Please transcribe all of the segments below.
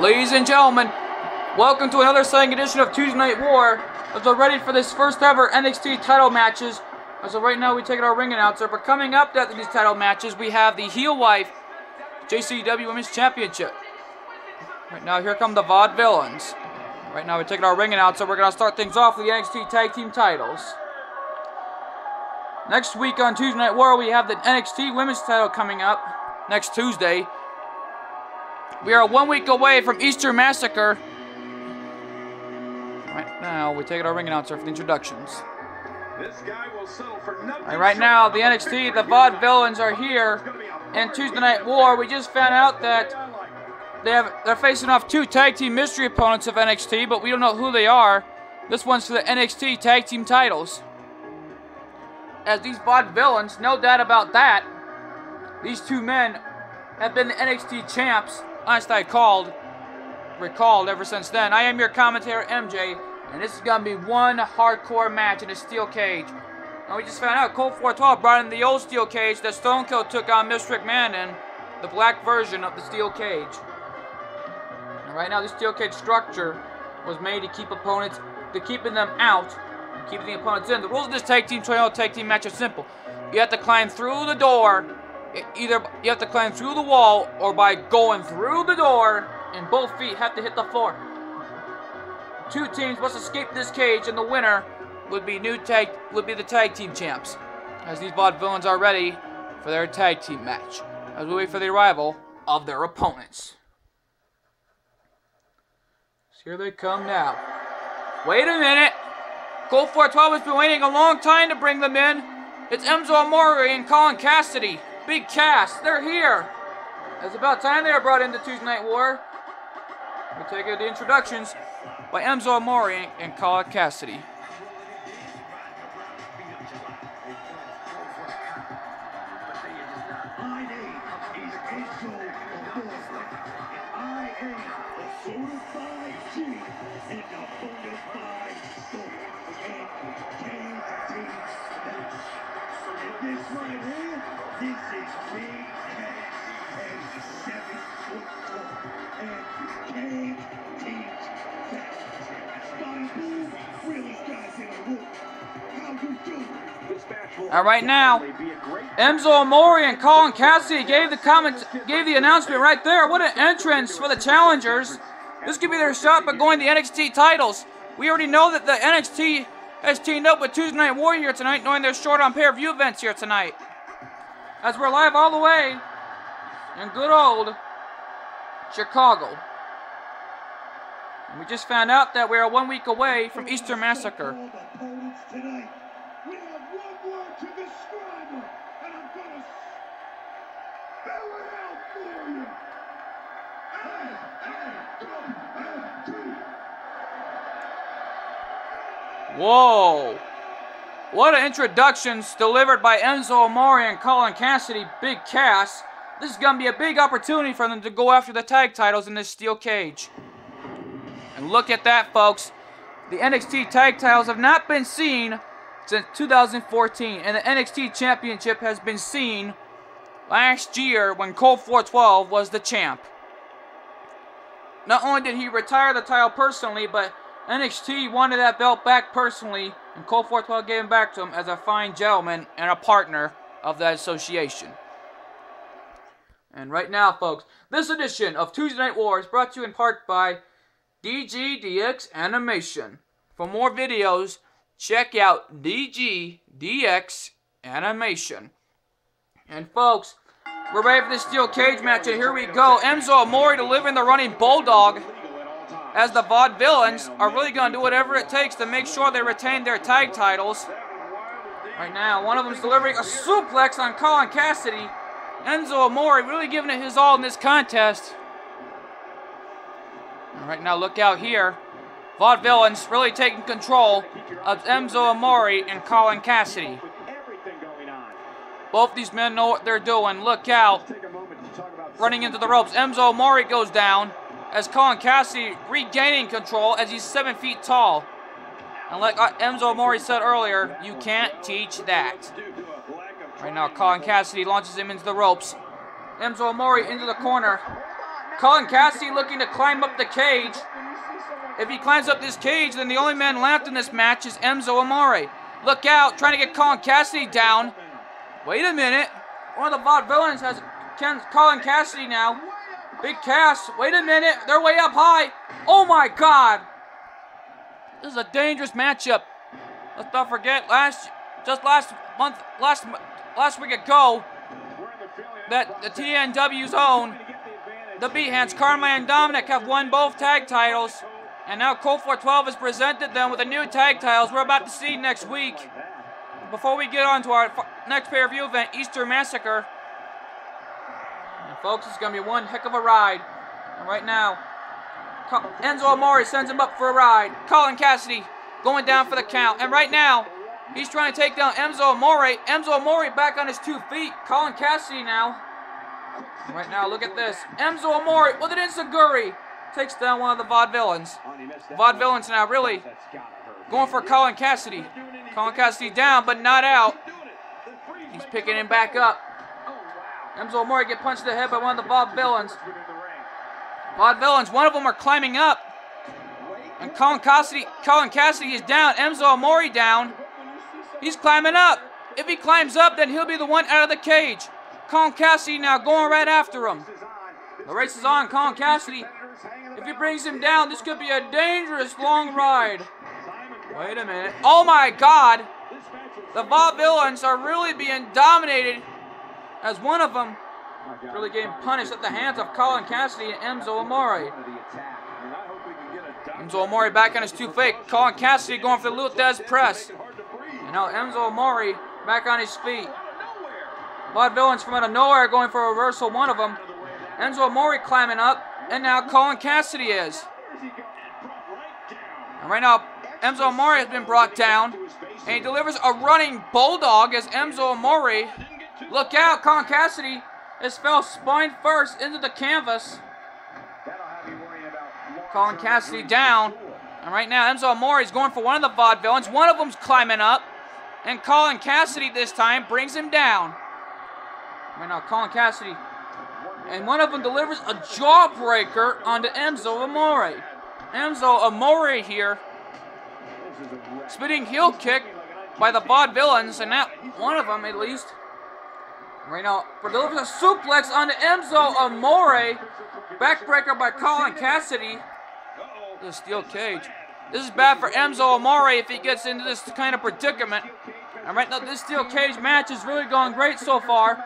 Ladies and gentlemen, welcome to another exciting edition of Tuesday Night War. As we're ready for this first ever NXT title matches. As of right now, we take our ring announcer. But coming up after these title matches, we have the Heel Wife JCW Women's Championship. Right now, here come the Vaudevillains. Right now, we're taking our ring announcer. We're going to start things off with the NXT Tag Team titles. Next week on Tuesday Night War, we have the NXT Women's title coming up next Tuesday. We are 1 week away from Easter Massacre. Right now, we're taking our ring announcer for the introductions. This guy will settle for nothing. Right now, the NXT, the Vaudevillains are here in Tuesday Night War. We just found out that they're facing off two tag team mystery opponents of NXT, but we don't know who they are. This one's for the NXT tag team titles. As these Vaudevillains, no doubt about that, these two men have been the NXT champs, last I recalled ever since then. I am your commentator, MJ, and this is going to be one hardcore match in a steel cage. Now, we just found out Colt 412 brought in the old steel cage that Stone Cold took on Mr. McMahon in, the black version of the steel cage. And right now, the steel cage structure was made to keep opponents, keeping them out, and keeping the opponents in. The rules of this tag team match are simple. You have to climb through the door. Either you have to climb through the wall, or by going through the door, and both feet have to hit the floor. Two teams must escape this cage, and the winner would be the tag team champs. As these Vaudevillains are ready for their tag team match, as we wait for the arrival of their opponents. So here they come now. Wait a minute. Colt 412 has been waiting a long time to bring them in. It's Enzo Amore and Colin Cassidy. Big Cass, they're here. It's about time they were brought into Tuesday Night War. We'll take the introductions by Enzo Amore and Colin Cassidy. Right now, Enzo Amore and Colin Cassidy gave the announcement right there. What an entrance for the challengers. This could be their shot at going to the NXT titles. We already know that the NXT has teamed up with Tuesday Night War here tonight, knowing they're short on pay-per-view events here tonight. As we're live all the way in good old Chicago. And we just found out that we are 1 week away from Easter Massacre. Whoa! What an introductions delivered by Enzo Amore and Colin Cassidy, Big Cass. This is going to be a big opportunity for them to go after the tag titles in this steel cage. And look at that, folks. The NXT tag titles have not been seen since 2014, and the NXT Championship has been seen last year when Colt 412 was the champ. Not only did he retire the title personally, but NXT wanted that belt back personally, and Colt 412 gave him back to him as a fine gentleman and a partner of that association. And right now, folks, this edition of Tuesday Night War is brought to you in part by DGDX Animation. For more videos, check out DGDX Animation. And folks, we're ready for this steel cage match, and here we go. Enzo Amore delivering the running bulldog, as the Vaudevillains are really going to do whatever it takes to make sure they retain their tag titles. Right now, one of them is delivering a suplex on Colin Cassidy. Enzo Amore really giving it his all in this contest. And right now, look out here. Vaudevillains really taking control of Enzo Amore and Colin Cassidy. Both these men know what they're doing. Look out. Running into the ropes. Enzo Amore goes down, as Colin Cassidy regaining control as he's 7 feet tall. And like Enzo Amore said earlier, you can't teach that. Right now, Colin Cassidy launches him into the ropes. Enzo Amore into the corner. Colin Cassidy looking to climb up the cage. If he climbs up this cage, then the only man left in this match is Enzo Amore. Look out, trying to get Colin Cassidy down. Wait a minute. One of the Vaudevillains has Colin Cassidy now. Big Cass, wait a minute. They're way up high. Oh my God. This is a dangerous matchup. Let's not forget last week ago, that the TNW's own, the B-Hands, Carmine and Dominic, have won both tag titles. And now Colt 412 has presented them with the new tag titles we're about to see next week. Before we get on to our next pay-per-view event, Easter Massacre. And folks, it's going to be one heck of a ride. And right now, Enzo Amore sends him up for a ride. Colin Cassidy going down for the count. And right now, he's trying to take down Enzo Amore. Enzo Amore back on his 2 feet. Colin Cassidy now. And right now, look at this. Enzo Amore with an enziguri takes down one of the Vaudevillains. Vaudevillains now really going for Colin Cassidy. Colin Cassidy down, but not out. He's picking him back up. Enzo Amore get punched in the head by one of the Vaudevillains. Vaudevillains, one of them are climbing up. And Colin Cassidy is down. Enzo Amore down. He's climbing up. If he climbs up, then he'll be the one out of the cage. Colin Cassidy now going right after him. The race is on. Colin Cassidy, if he brings him down, this could be a dangerous long ride. Wait a minute. Oh my God. The Vaudevillains are really being dominated, as one of them really getting punished at the hands of Colin Cassidy and Enzo Amore. Enzo Amore back on his 2 feet. Colin Cassidy going for the Luthez press. And now Enzo Amore back on his feet. Vaudevillains from out of nowhere going for a reversal, one of them. Enzo Amore climbing up. And now Colin Cassidy is. And right now, Enzo Amore has been brought down. And he delivers a running bulldog as Enzo Amore. Look out, Colin Cassidy has fell spine first into the canvas. Colin Cassidy down. And right now, Enzo Amore is going for one of the Vaudevillains. One of them's climbing up. And Colin Cassidy this time brings him down. Right now, Colin Cassidy. And one of them delivers a jawbreaker onto Enzo Amore. Enzo Amore here. Spinning heel kick by the Vaudevillains. And that one of them, at least. Right now, delivers a suplex onto Enzo Amore. Backbreaker by Colin Cassidy. The steel cage. This is bad for Enzo Amore if he gets into this kind of predicament. And right now, this steel cage match is really going great so far.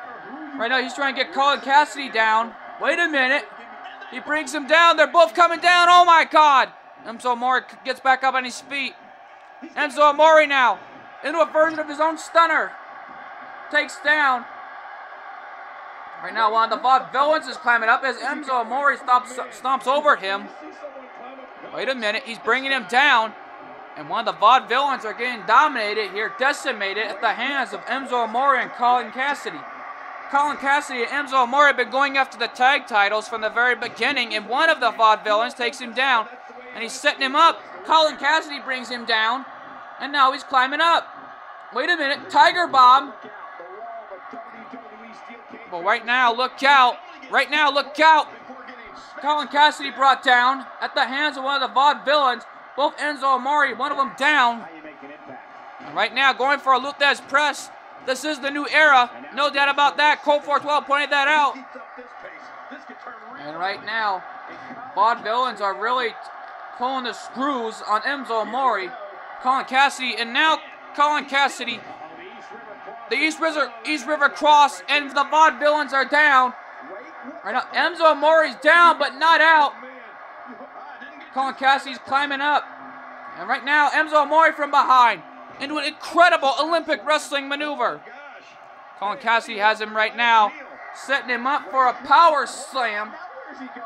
Right now, he's trying to get Colin Cassidy down. Wait a minute. He brings him down. They're both coming down. Oh, my God. Enzo Amore gets back up on his feet. Enzo Amore now into a version of his own stunner. Takes down. Right now, one of the Vaudevillains is climbing up as Enzo Amore stomps over at him. Wait a minute. He's bringing him down. And one of the Vaudevillains are getting dominated here, decimated at the hands of Enzo Amore and Colin Cassidy. Colin Cassidy and Enzo Amore have been going after the tag titles from the very beginning, and one of the Vaudevillains takes him down, and he's setting him up. Colin Cassidy brings him down, and now he's climbing up. Wait a minute, Tiger Bomb. Well, right now, look out. Right now, look out. Colin Cassidy brought down at the hands of one of the Vaudevillains. Both Enzo Amore, one of them down. And right now, going for a Luthez press. This is the new era. No doubt about that. Colt 412 pointed that out. And right now, Vaudevillains are really pulling the screws on Enzo Amore. Colin Cassidy, and now Colin Cassidy. The East River Cross and the Vaudevillains are down. Right now, Enzo Amore's down, but not out. Colin Cassidy's climbing up. And right now, Enzo Amore from behind into an incredible Olympic wrestling maneuver. Colin Cassidy has him right now, setting him up for a power slam.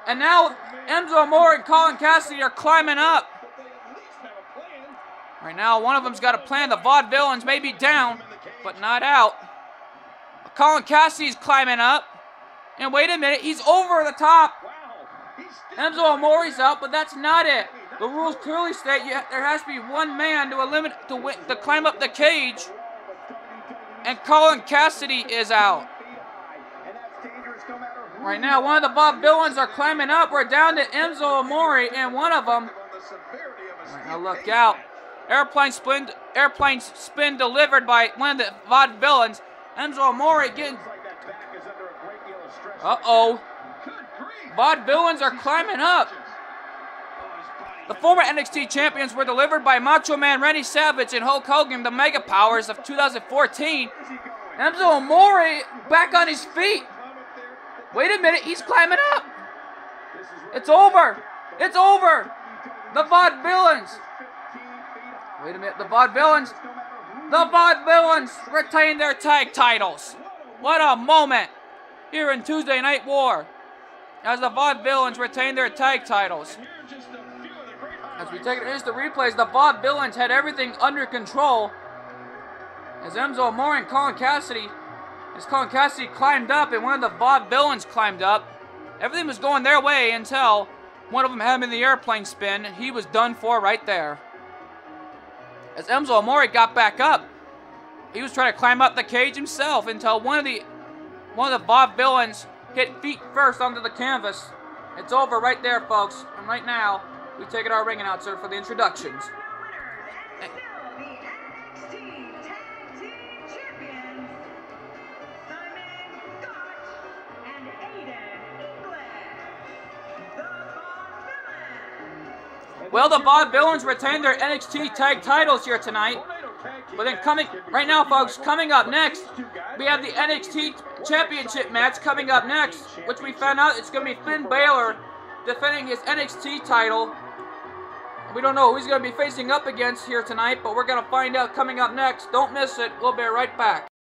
And now Enzo Amore and Colin Cassidy are climbing up. Right now, one of them's got a plan. The Vaudevillains may be down, but not out. Colin Cassidy's climbing up. And wait a minute, he's over the top. Enzo Amore's out, but that's not it. The rules clearly state there has to be one man to climb up the cage. And Colin Cassidy is out. Right now, one of the Vaudevillains are climbing up. We're down to Enzo Amore and one of them. Right now, look out. Airplane spin delivered by one of the Vaudevillains. Enzo Amore getting... Uh-oh. Vaudevillains are climbing up. The former NXT champions were delivered by Macho Man Randy Savage and Hulk Hogan, the Mega Powers of 2014. Enzo Amore back on his feet. Wait a minute, he's climbing up. It's over. It's over. The Vaudevillains. Wait a minute, the Vaudevillains retain their tag titles. What a moment here in Tuesday Night War, as the Vaudevillains retain their tag titles. As we take it into the replays, the Vaudevillains had everything under control. As Enzo Amore and Colin Cassidy climbed up and one of the Vaudevillains climbed up. Everything was going their way until one of them had him in the airplane spin, and he was done for right there. As Enzo Amore got back up, he was trying to climb up the cage himself until one of the Vaudevillains hit feet first onto the canvas. It's over right there, folks. And right now, we take it our ring announcer for the introductions. Well, the Vaudevillains retain their NXT tag titles here tonight. But then right now, folks, coming up next, we have the NXT Championship match coming up next, which we found out it's going to be Finn Balor defending his NXT title. We don't know who he's going to be facing up against here tonight, but we're going to find out coming up next. Don't miss it. We'll be right back.